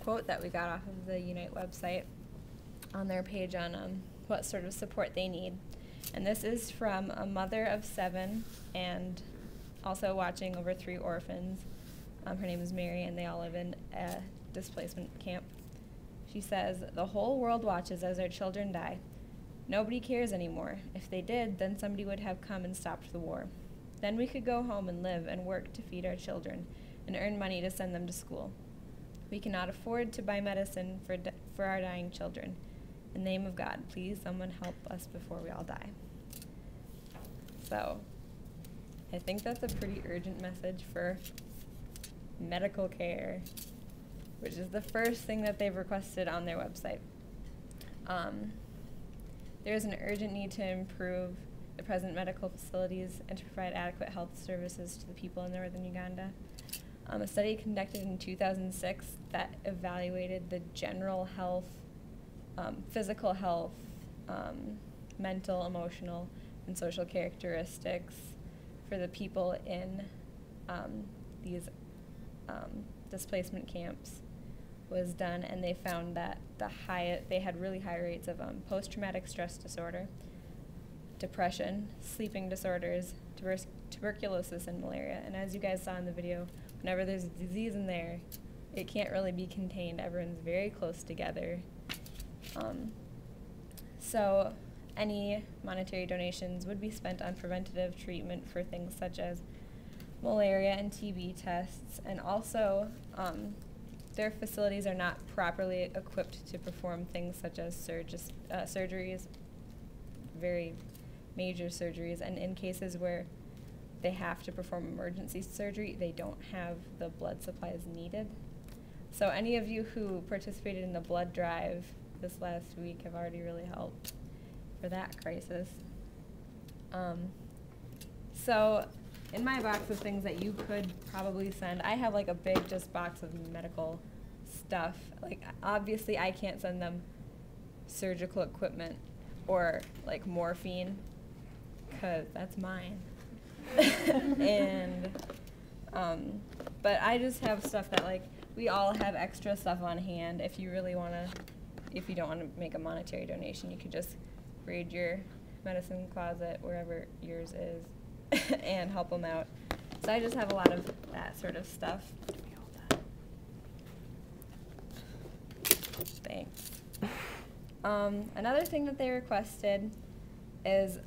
quote that we got off of the uNight website on their page on what sort of support they need. And this is from a mother of 7 and also watching over 3 orphans. Her name is Mary, and they all live in a displacement camp. She says, "The whole world watches as our children die. Nobody cares anymore. If they did, then somebody would have come and stopped the war. Then we could go home and live and work to feed our children and earn money to send them to school. We cannot afford to buy medicine for our dying children. In the name of God, please someone help us before we all die." So I think that's a pretty urgent message for medical care, which is the first thing that they've requested on their website. There's an urgent need to improve the present medical facilities and to provide adequate health services to the people in northern Uganda. A study conducted in 2006 that evaluated the general health, physical health, mental, emotional, and social characteristics for the people in these displacement camps was done, and they found that they had really high rates of post-traumatic stress disorder, depression, sleeping disorders, tuberculosis, and malaria. And as you guys saw in the video, whenever there's a disease in there, it can't really be contained. Everyone's very close together. So any monetary donations would be spent on preventative treatment for things such as malaria and TB tests, and also their facilities are not properly equipped to perform things such as surgeries, very major surgeries, and in cases where they have to perform emergency surgery, they don't have the blood supplies needed. So any of you who participated in the blood drive this last week have already really helped for that crisis. So in my box of things that you could probably send, I have like a big just box of medical stuff. Like obviously I can't send them surgical equipment or like morphine, because that's mine. And but I just have stuff that, like, we all have extra stuff on hand. If you really want to, if you don't want to make a monetary donation, you could just raid your medicine closet, wherever yours is, and help them out. So I just have a lot of that sort of stuff. Thanks. Another thing that they requested is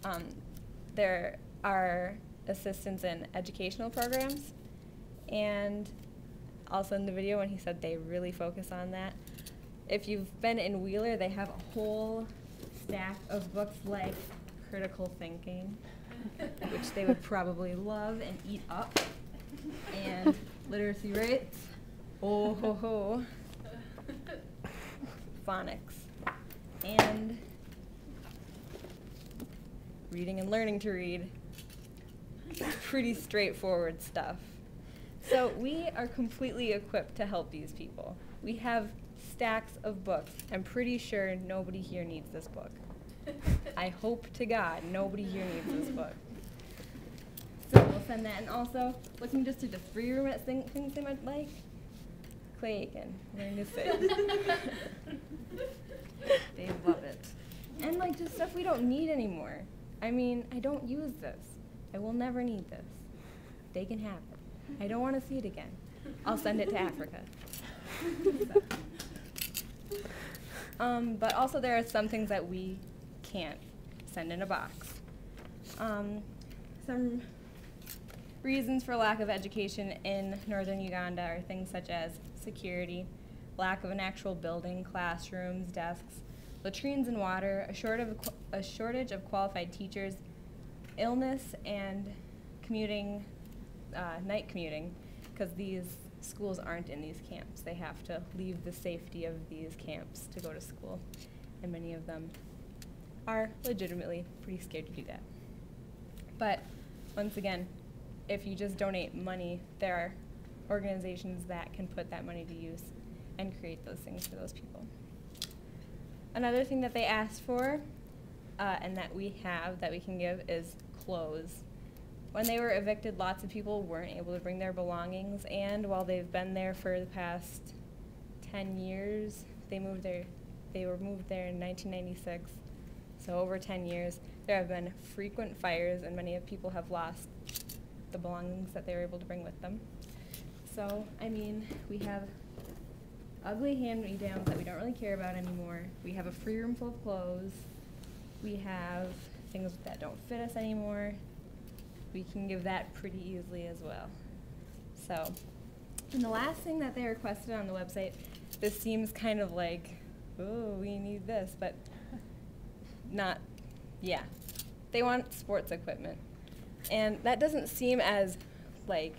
there are assistance in educational programs, and also in the video when he said they really focus on that. If you've been in Wheeler, they have a whole stack of books like Critical Thinking, which they would probably love and eat up, and Literacy Rates, oh ho ho, Phonics, and Reading and Learning to Read. Pretty straightforward stuff. So we are completely equipped to help these people. We have stacks of books. I'm pretty sure nobody here needs this book. I hope to God nobody here needs this book. So we'll send that. And also, looking just at the 3-room things they might like. Clay Aiken, learn to sing. They love it. And like just stuff we don't need anymore. I mean, I don't use this. I will never need this. They can have it. I don't want to see it again. I'll send it to Africa. But also there are some things that we can't send in a box. Some reasons for lack of education in northern Uganda are things such as security, lack of an actual building, classrooms, desks, latrines and water, a shortage of qualified teachers, illness, and commuting, night commuting, because these schools aren't in these camps. They have to leave the safety of these camps to go to school, and many of them are legitimately pretty scared to do that. But once again, if you just donate money, there are organizations that can put that money to use and create those things for those people. Another thing that they asked for and that we have, that we can give, is clothes. When they were evicted, lots of people weren't able to bring their belongings, and while they've been there for the past 10 years. They were moved there in 1996. So over 10 years, there have been frequent fires, and many people have lost the belongings that they were able to bring with them. So, I mean, we have ugly hand-me-downs that we don't really care about anymore. We have a free room full of clothes. We have things that don't fit us anymore. We can give that pretty easily as well. So, and the last thing that they requested on the website, this seems kind of like, oh, we need this, but not, yeah. They want sports equipment. And that doesn't seem as, like,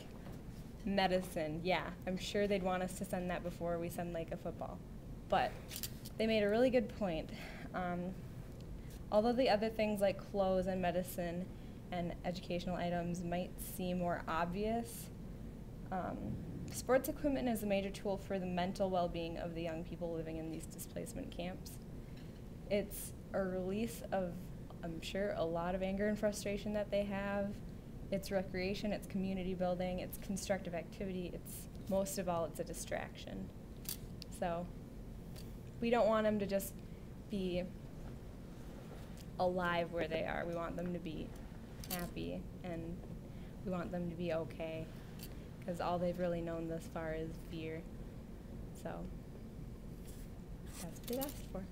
medicine. Yeah, I'm sure they'd want us to send that before we send, like, a football. But they made a really good point. Although the other things like clothes and medicine and educational items might seem more obvious, sports equipment is a major tool for the mental well-being of the young people living in these displacement camps. It's a release of, I'm sure, a lot of anger and frustration that they have. It's recreation, it's community building, it's constructive activity, it's, most of all, it's a distraction. So we don't want them to just be alive where they are. We want them to be happy, and we want them to be okay, because all they've really known thus far is fear. So that's what they asked for.